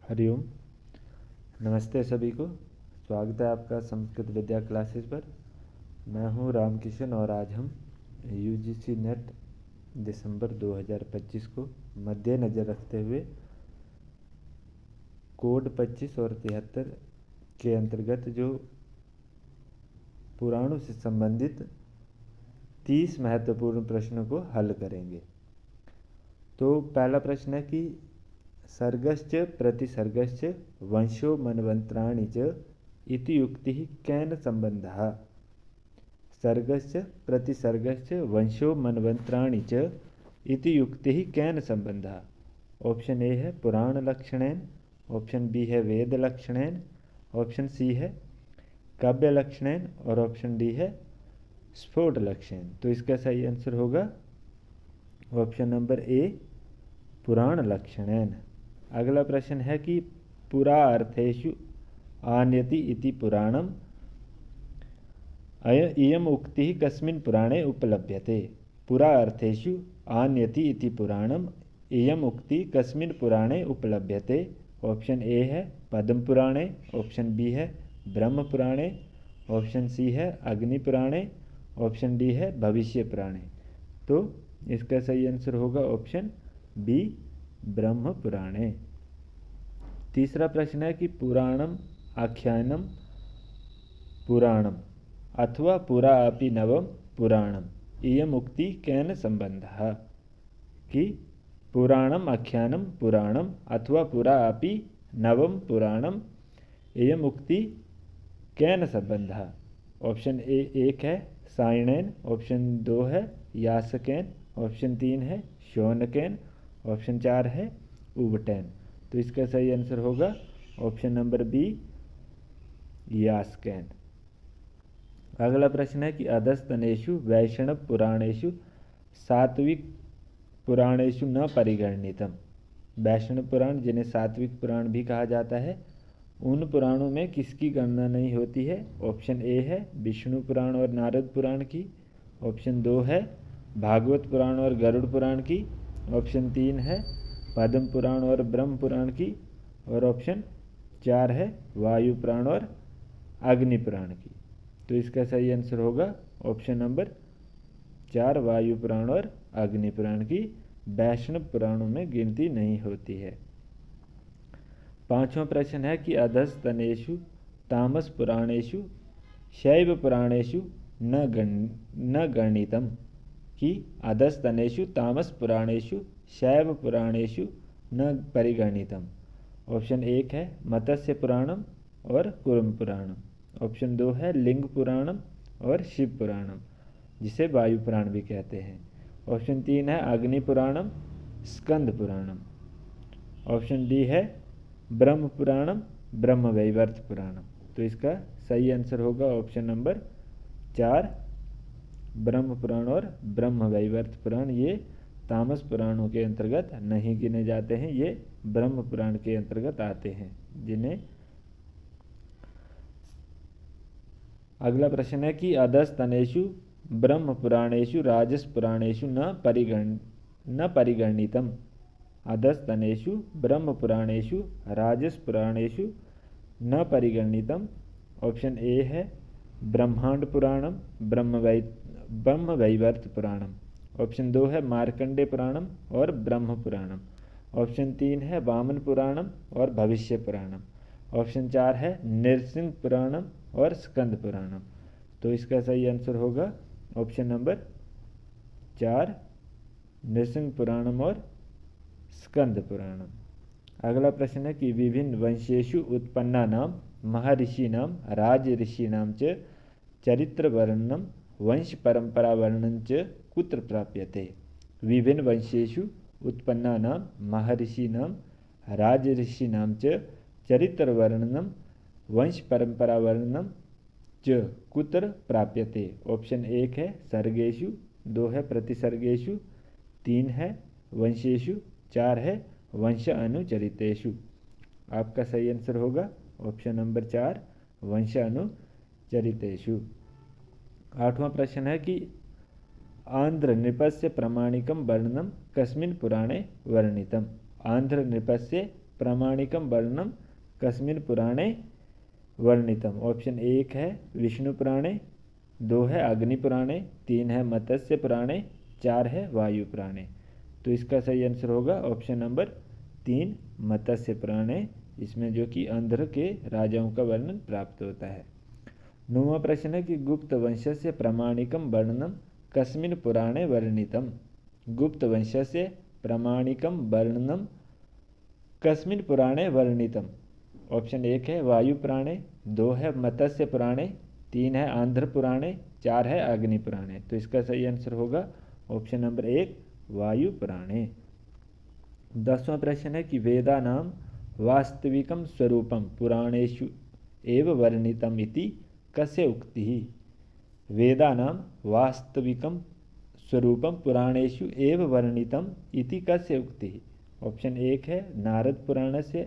हरिओम। नमस्ते सभी को। स्वागत है आपका संस्कृत विद्या क्लासेस पर। मैं हूं रामकिशन और आज हम यूजीसी नेट दिसंबर 2025 को मद्देनज़र रखते हुए कोड 25 और 73 के अंतर्गत जो पुराणों से संबंधित 30 महत्वपूर्ण प्रश्नों को हल करेंगे। तो पहला प्रश्न है कि सर्गश्च प्रतिसर्गश्च वंशो मनवंतराणि च इति युक्तिः केन संबंधः। सर्गश्च प्रतिसर्गश्च वंशो मनवंतराणि च इति युक्तिः केन संबंधः। ऑप्शन ए है पुराण लक्षणेन, ऑप्शन बी है वेद लक्षणेन, ऑप्शन सी है काव्य लक्षणेन और ऑप्शन डी है स्फोट लक्षण। तो इसका सही आंसर होगा ऑप्शन नंबर ए पुराण लक्षणेन। अगला प्रश्न है कि पुरा अर्थेषु आन्यति इति पुराणम इयम उक्तिः कस्मिन् पुराणे उपलभ्यते। पुरा अर्थेषु आन्यति इति पुराणम इयम उक्ति कस्मिन् पुराणे उपलभ्यते। ऑप्शन ए है पद्म पुराणे, ऑप्शन बी है ब्रह्म पुराणे, ऑप्शन सी है अग्नि पुराणे, ऑप्शन डी है भविष्य पुराणे। तो इसका सही आंसर होगा ऑप्शन बी ब्रह्म पुराणे। तीसरा प्रश्न है कि पुराणम आख्यानम पुराणम अथवा पुरा अपि नवम पुराणम इयम उक्ति केन संबंधः। कि पुराणम आख्यानम पुराणम अथवा पुरा अपि नवम पुराणम इयम उक्ति केन संबंधः। ऑप्शन ए एक है सायणेन, ऑप्शन दो है यासकेन, ऑप्शन तीन है शौनकेन, ऑप्शन चार है उबटेन। तो इसका सही आंसर होगा ऑप्शन नंबर बी यासकेन। अगला प्रश्न है कि अधस्तनेषु वैष्णव पुराणेषु सात्विक पुराणेषु न परिगणितम। वैष्णव पुराण जिन्हें सात्विक पुराण भी कहा जाता है, उन पुराणों में किसकी गणना नहीं होती है। ऑप्शन ए है विष्णु पुराण और नारद पुराण की, ऑप्शन दो है भागवत पुराण और गरुड़ पुराण की, ऑप्शन तीन है पद्म पुराण और ब्रह्म पुराण की, और ऑप्शन चार है वायु पुराण और अग्नि पुराण की। तो इसका सही आंसर होगा ऑप्शन नंबर चार वायु पुराण और अग्नि पुराण की वैष्णव पुराणों में गिनती नहीं होती है। पांचवा प्रश्न है कि अधस्तनेषु तामस पुराणेषु शैव पुराणेषु न गणितम। कि अधस्तनेषु तामस पुराणेषु शैव पुराणेषु न परिगणितम। ऑप्शन एक है मत्स्य पुराणम और कूर्म पुराणम, ऑप्शन दो है लिंग पुराणम और शिव पुराणम जिसे वायु पुराण भी कहते हैं, ऑप्शन तीन है अग्नि पुराणम स्कंद पुराणम, ऑप्शन डी है ब्रह्म पुराणम ब्रह्म वैवर्त पुराणम। तो इसका सही आंसर होगा ऑप्शन नंबर चार ब्रह्म पुराण और ब्रह्म वैवर्त पुराण। ये तामस पुराणों के अंतर्गत नहीं गिने जाते हैं, ये ब्रह्म पुराण के अंतर्गत आते हैं जिन्हें। अगला प्रश्न है कि अधस्तनेषु ब्रह्म पुराणेषु राजस पुराणेषु न परिगणितम। अधस्तनेषु ब्रह्म पुराणेषु राजस पुराणेषु न परिगणितम। ऑप्शन ए है ब्रह्मांड पुराणम ब्रह्म वैवर्त पुराणम, ऑप्शन दो है मार्कंडे पुराणम और ब्रह्म पुराणम, ऑप्शन तीन है वामन पुराणम और भविष्य पुराणम, ऑप्शन चार है नृसिंह पुराणम और स्कंद पुराणम। तो इसका सही आंसर होगा ऑप्शन नंबर चार नृसिंह पुराणम और स्कंद पुराणम। अगला प्रश्न है कि विभिन्न वंशेषु उत्पन्ना नाम महर्षि नाम राज ऋषि नाम च चरित्र वर्णनम वंश परंपरा वर्णन च कुत्र प्राप्यते। विभिन्न वंशेषु उत्पन्ना नाम महर्षि नाम राज ऋषि नाम च चरित्र वर्णनम वंश परंपरा वर्णनम च कुत्र प्राप्यते। ऑप्शन एक है सर्गेषु, दो है प्रतिसर्गेषु, तीन है वंशेषु, चार है वंश अनुचरितेषु। आपका सही आंसर होगा ऑप्शन नंबर चार वंश अनुचरितेषु। आठवां प्रश्न है कि आंध्र नृपस्य प्रमाणिकम वर्णनम कस्मिन् पुराणे वर्णितम। आंध्र नृपस्य प्रामाणिकम वर्णनम कस्मिन् पुराणे वर्णितम। ऑप्शन 1 है विष्णु पुराणे, 2 है अग्नि पुराणे, 3 है मत्स्य पुराणे, 4 है वायु पुराणे। तो इसका सही आंसर होगा ऑप्शन नंबर 3 मत्स्य पुराणे, इसमें जो कि आंध्र के राजाओं का वर्णन प्राप्त होता है। 9वां प्रश्न है कि गुप्त वंशस्य प्रामाणिकम वर्णनम कस्मिन् पुराणे वर्णितम। गुप्त वंशस्य प्रामाणिकम वर्णनम कस्मिन् पुराणे वर्णितम। ऑप्शन 1 है वायु पुराणे, 2 है मत्स्य पुराणे, 3 है आंध्र पुराणे, 4 है अग्नि पुराणे। तो इसका सही आंसर होगा ऑप्शन नंबर 1 वायु पुराणे। 10वां प्रश्न है कि वेदानाम वास्तविकम स्वरूपम पुराणेषु एव वर्णितम इति कस्य उक्तिः। वेदानाम वास्तविकम स्वरूपम पुराणेषु एव वर्णितम इति कस्य उक्तिः। ऑप्शन 1 है नारद पुराणस्य,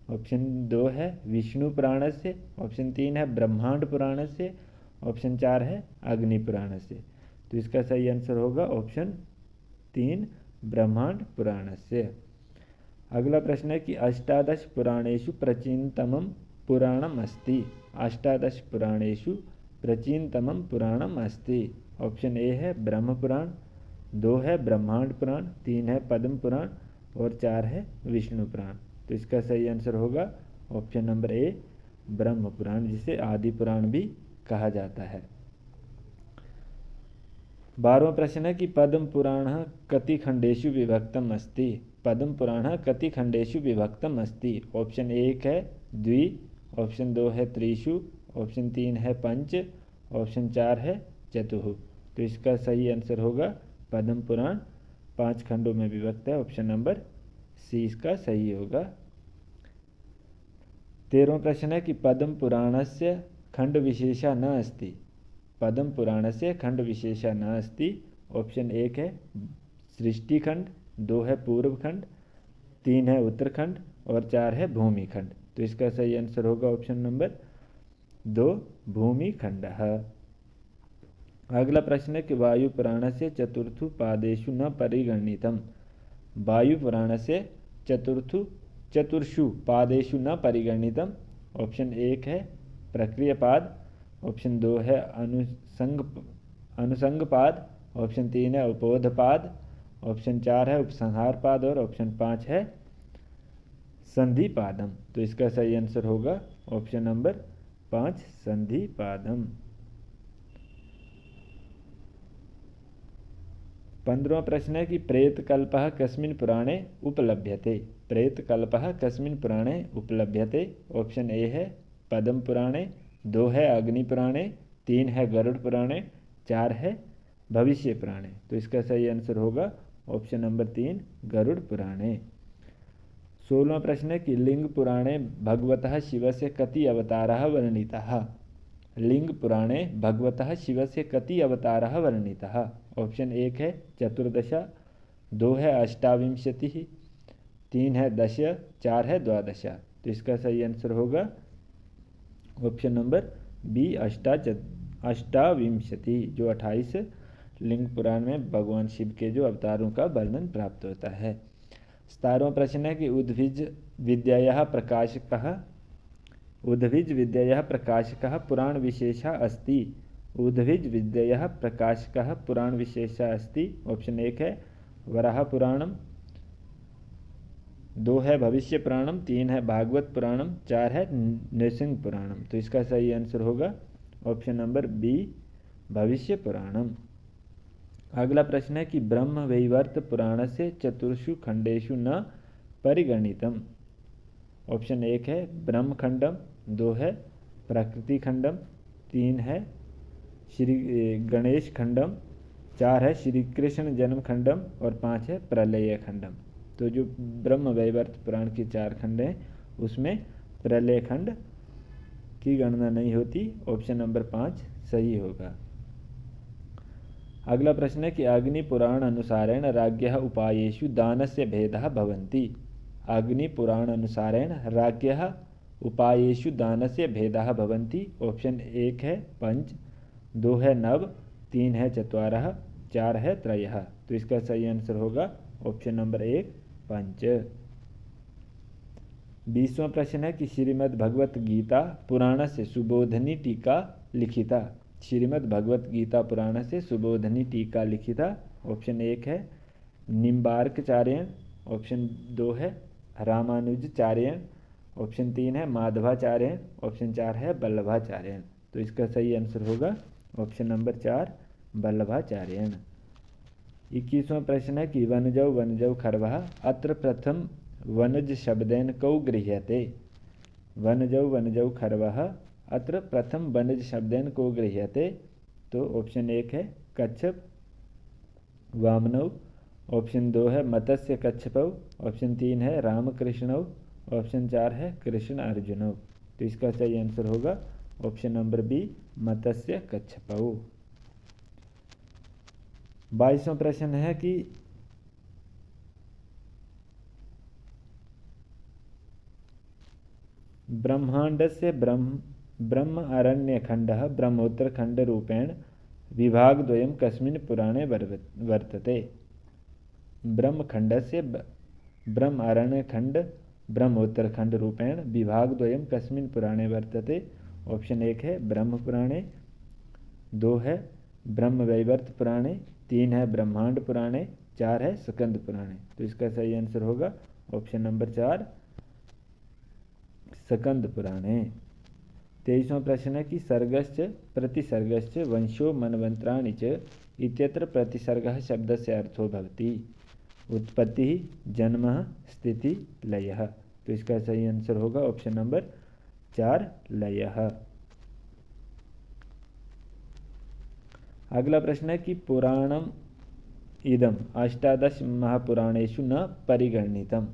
ऑप्शन 2 है विष्णु पुराणस्य, ऑप्शन 3 है ब्रह्मांड पुराणस्य, ऑप्शन 4 है अग्नि पुराणस्य। तो इसका सही आंसर होगा ऑप्शन 3 ब्रह्मांड पुराणस्य। अगला प्रश्न है कि अष्टादश पुराणेषु प्राचीनतमं पुराणम अस्ति। अष्टादश पुराणेषु प्राचीनतमं पुराणम अस्ति। ऑप्शन ए है ब्रह्म पुराण, 2 है ब्रह्मांड पुराण, 3 है पद्म पुराण और 4 है विष्णु पुराण। तो इसका सही आंसर होगा ऑप्शन नंबर ए ब्रह्म पुराण, जिसे आदि पुराण भी कहा जाता है। 12वां प्रश्न है कि पद्म पुराण कति खंडेषु विभक्तम अस्ति। पद्म पुराण कति खंडेषु विभक्तम अस्ति। ऑप्शन 1 है द्वि, ऑप्शन 2 है त्रिषु, ऑप्शन 3 है पंच, ऑप्शन 4 है चतुः। तो इसका सही आंसर होगा पद्म पुराण 5 खंडों में विभक्त है। ऑप्शन नंबर सी इसका सही होगा। 13वां प्रश्न है कि पद्म पुराणस्य खंड विशेषा न अस्ति। पद्म पुराणस्य खंड विशेषा न अस्ति। ऑप्शन 1 है सृष्टि खंड, 2 है पूर्व खंड, 3 है उत्तरखंड और 4 है भूमि खंड। तो इसका सही आंसर होगा ऑप्शन नंबर 2 भूमि खंड। अगला प्रश्न है कि वायु पुराण से चतुर्थु पादेषु न परिगणितम। वायु पुराण से चतुर्षु पादेषु न परिगणितम। ऑप्शन 1 है प्रक्रिया पाद, ऑप्शन 2 है अनुसंग पाद, ऑप्शन 3 है उपोध पाद, ऑप्शन 4 है उपसंहार पाद और ऑप्शन 5 है संधि पादम। तो इसका सही आंसर होगा ऑप्शन नंबर 5 संधि पादम। 15वां प्रश्न है कि प्रेतकल्पः कस्मिन् पुराणे उपलभ्यते। प्रेतकल्पः कस्मिन् पुराणे उपलभ्यते। ऑप्शन ए है पद्म पुराणे, 2 है अग्नि पुराणे, 3 है गरुड़ पुराणे, 4 है भविष्य पुराणे। तो इसका सही आंसर होगा ऑप्शन नंबर 3 गरुड़ पुराणे। 16वां प्रश्न है कि लिंग पुराणे भगवतः शिवस्य कति अवतारः वर्णितः। लिंग पुराणे भगवतः शिवस्य कति अवतारः वर्णितः। ऑप्शन 1 है 14, 2 है 28, 3 है 10, 4 है 12। तो इसका सही आंसर होगा ऑप्शन नंबर बी 28, जो 28 लिंग पुराण में भगवान शिव के जो अवतारों का वर्णन प्राप्त होता है। 17वां प्रश्न है कि उद्भिज विद्यायाः प्रकाशकः पुराण विशेषः अस्ति। उद्भिज विद्यायाः प्रकाशकः पुराण विशेषः अस्ति। ऑप्शन 1 है वराह पुराणम, 2 है भविष्य पुराणम, 3 है भागवत पुराणम, 4 है नृसिंह पुराणम। तो इसका सही आंसर होगा ऑप्शन नंबर बी भविष्य पुराणम। अगला प्रश्न है कि ब्रह्म वैवर्त पुराण से चतुर्षु खंडेषु न परिगणितम। ऑप्शन 1 है ब्रह्म खंडम, 2 है प्रकृति खंडम, 3 है श्री गणेश खंडम, 4 है श्री कृष्ण जन्म खंडम और 5 है प्रलय खंडम। तो जो ब्रह्म वैवर्त पुराण की 4 खंड हैं उसमें प्रलय खंड की गणना नहीं होती। ऑप्शन नंबर 5 सही होगा। अगला प्रश्न है कि अग्नि पुराण अनुसारेण राज्ञः उपायेषु दानस्य भेदः भवन्ति। अग्नि पुराण अनुसारेण राज्ञः उपायेषु दानस्य भेदः भवन्ति। ऑप्शन 1 है पंच, 2 है नव, 3 है चत्वारः, 4 है त्रयः। तो इसका सही आंसर होगा ऑप्शन नंबर 1 पंच। 20वां प्रश्न है कि श्रीमद् भगवत गीता पुराण से सुबोधनी टीका लिखिता। श्रीमद् भगवत गीता पुराण से सुबोधनी टीका लिखिता। ऑप्शन 1 है निम्बार्कचार्यन, ऑप्शन 2 है रामानुजाचार्यन, ऑप्शन 3 है माधवाचार्यन, ऑप्शन 4 है वल्लभाचार्यन। तो इसका सही आंसर होगा ऑप्शन नंबर 4 वल्लभाचार्यन। 21वां प्रश्न है कि वनजौ वनजौ खर्वः अत्र प्रथम वनज शब्देन कौ गृह्यते। वनजौ वनजौ खर्वः अत्र प्रथम वनज शब्देन को गृह्यते। तो ऑप्शन 1 है कच्छप वामनौ, ऑप्शन 2 है मत्स्य कच्छपौ, ऑप्शन 3 है रामकृष्णौ, ऑप्शन 4 है कृष्ण अर्जुनौ। तो इसका सही आंसर होगा ऑप्शन नंबर बी मत्स्य कच्छपौ। 22वां प्रश्न है कि ब्रह्मांडस्य ब्रह्म अरण्यखण्डः ब्रह्मोत्तरखण्डरूपेण विभागद्वयं कस्मिन् पुराणे वर्तते। ब्रह्मखण्डस्य ब्रह्म अरण्यखण्ड ब्रह्मोत्तरखण्डरूपेण विभागद्वयं कस्मिन् पुराणे वर्तते। ऑप्शन 1 है ब्रह्म पुराणे, 2 है ब्रह्मवैवर्त पुराणे, 3 है ब्रह्मांड पुराणे, 4 है स्कंद पुराणे। तो इसका सही आंसर होगा ऑप्शन नंबर 4 स्कंद पुराणे। 23वां प्रश्न है कि सर्गश्च प्रतिसर्गश्च वंशो मनवंतराणि च इत्यत्र प्रतिसर्गः शब्दस्य अर्थो भवति। उत्पत्ति जन्म स्थिति लयः। तो इसका सही आंसर होगा ऑप्शन नंबर 4 लयः। अगला प्रश्न है कि पुराणम इदम अष्टादश महापुराणेषु न परिगणितम।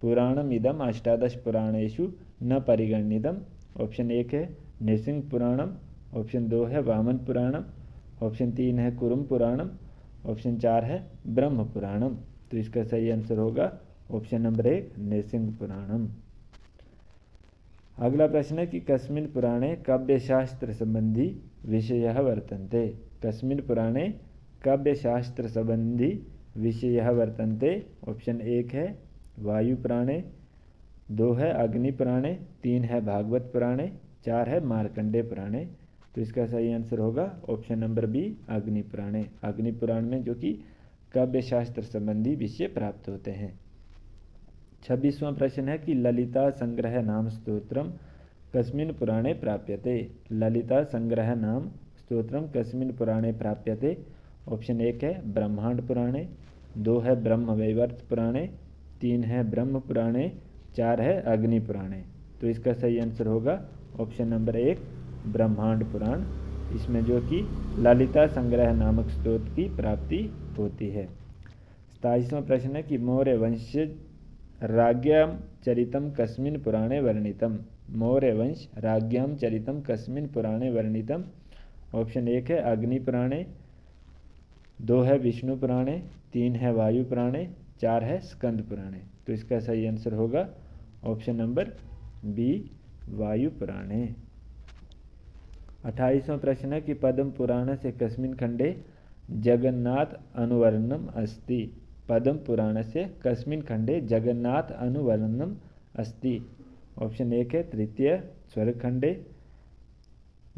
पुराणम इदम अष्टादश पुराणेषु न परिगणितम। ऑप्शन 1 है नृसिंह पुराणम, ऑप्शन 2 है वामन पुराणम, ऑप्शन 3 है कुरुम पुराणम, ऑप्शन 4 है ब्रह्म पुराणम। तो इसका सही आंसर होगा ऑप्शन नंबर 1 नृसिंह पुराणम। अगला प्रश्न है कि कस्मिन् पुराणे काव्यशास्त्र संबंधी विषयः वर्तन्ते। कस्मिन् पुराणे काव्यशास्त्र संबंधी विषयः वर्तन्ते। ऑप्शन 1 है वायु पुराणे, 2 है अग्नि पुराणे, 3 है भागवत पुराणे, 4 है मार्कंडे पुराणे। तो इसका सही आंसर होगा ऑप्शन नंबर बी अग्नि पुराणे। अग्नि पुराण में जो कि काव्यशास्त्र संबंधी विषय प्राप्त होते हैं। 26वां प्रश्न है कि ललिता संग्रह नाम स्तोत्रम कस्मिन् पुराणे प्राप्यते। ललिता संग्रह नाम स्तोत्रम कस्मिन् पुराणे प्राप्यते। ऑप्शन 1 है ब्रह्मांड पुराणे, 2 है ब्रह्मवैवर्त पुराणे, 3 है ब्रह्म पुराणे, 4 है अग्नि पुराणे। तो इसका सही आंसर होगा ऑप्शन नंबर 1 ब्रह्मांड पुराण। इसमें जो कि ललिता संग्रह नामक स्तोत्र की प्राप्ति होती है। 27वां प्रश्न है कि मौर्य वंश राज्ञां चरितम कस्मिन् पुराणे वर्णितम। मौर्य वंश राज्ञां चरितम कस्मिन् पुराणे वर्णितम। ऑप्शन 1 है अग्नि पुराणे, 2 है विष्णु पुराणे, 3 है वायु पुराणे, 4 है स्कंद पुराणे। तो इसका सही आंसर होगा ऑप्शन नंबर बी वायु पुराणे। 28वां प्रश्न है कि पद्म पुराण से कस्मिन् खंडे जगन्नाथ अनुवर्णनम अस्ति। पद्म पुराण से कस्मिन् खंडे जगन्नाथ अनुवर्णनम अस्ति। ऑप्शन 1 है तृतीय स्वर्ग खंडे,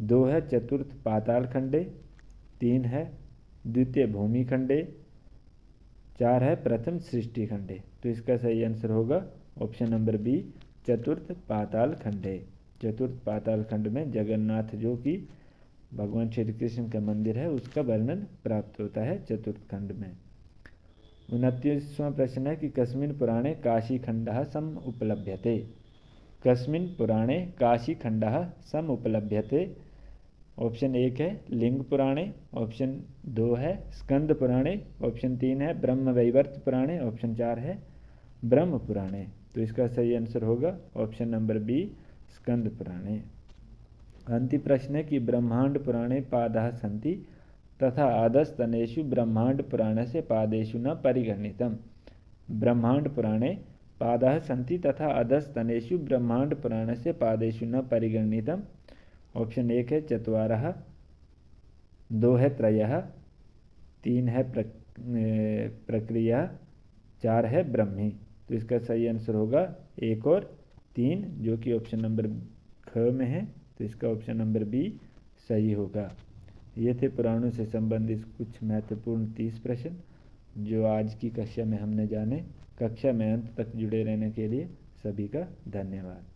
2 है चतुर्थ पाताल खंडे, 3 है द्वितीय भूमि खंडे, 4 है प्रथम सृष्टि खंडे। तो इसका सही आंसर होगा ऑप्शन नंबर बी चतुर्थ पाताल खंडे। चतुर्थ पाताल खंड में जगन्नाथ जो कि भगवान श्री कृष्ण का मंदिर है उसका वर्णन प्राप्त होता है चतुर्थ खंड में। 29वां प्रश्न है कि कस्मिन् पुराणे काशी खंडः सम उपलभ्यते। कस्मिन् पुराणे काशी खंडः सम उपलभ्यते। ऑप्शन 1 है लिंग पुराणे, ऑप्शन 2 है स्कंद पुराणे, ऑप्शन 3 है ब्रह्मवैवर्त पुराणे, ऑप्शन 4 है ब्रह्म पुराणे। तो इसका सही आंसर होगा ऑप्शन नंबर बी स्कंद पुराणे। अंतिम प्रश्न है कि ब्रह्मांड पुराणे पादः सन्ति तथा अधस्तनेषु ब्रह्मांड पुराणस्य पादेषु न परिगणितम्। ब्रह्मांड पुराणे पादः सन्ति तथा अधस्तनेषु ब्रह्मांड पुराणस्य पादेषु न परिगणितम्। ऑप्शन 1 है चत्वारः, 2 है त्रयः, 3 है प्रक्रिया, 4 है ब्रह्मी। तो इसका सही आंसर होगा 1 और 3, जो कि ऑप्शन नंबर ख में है, तो इसका ऑप्शन नंबर बी सही होगा। ये थे पुराणों से संबंधित कुछ महत्वपूर्ण 30 प्रश्न जो आज की कक्षा में हमने जाने। कक्षा में अंत तक जुड़े रहने के लिए सभी का धन्यवाद।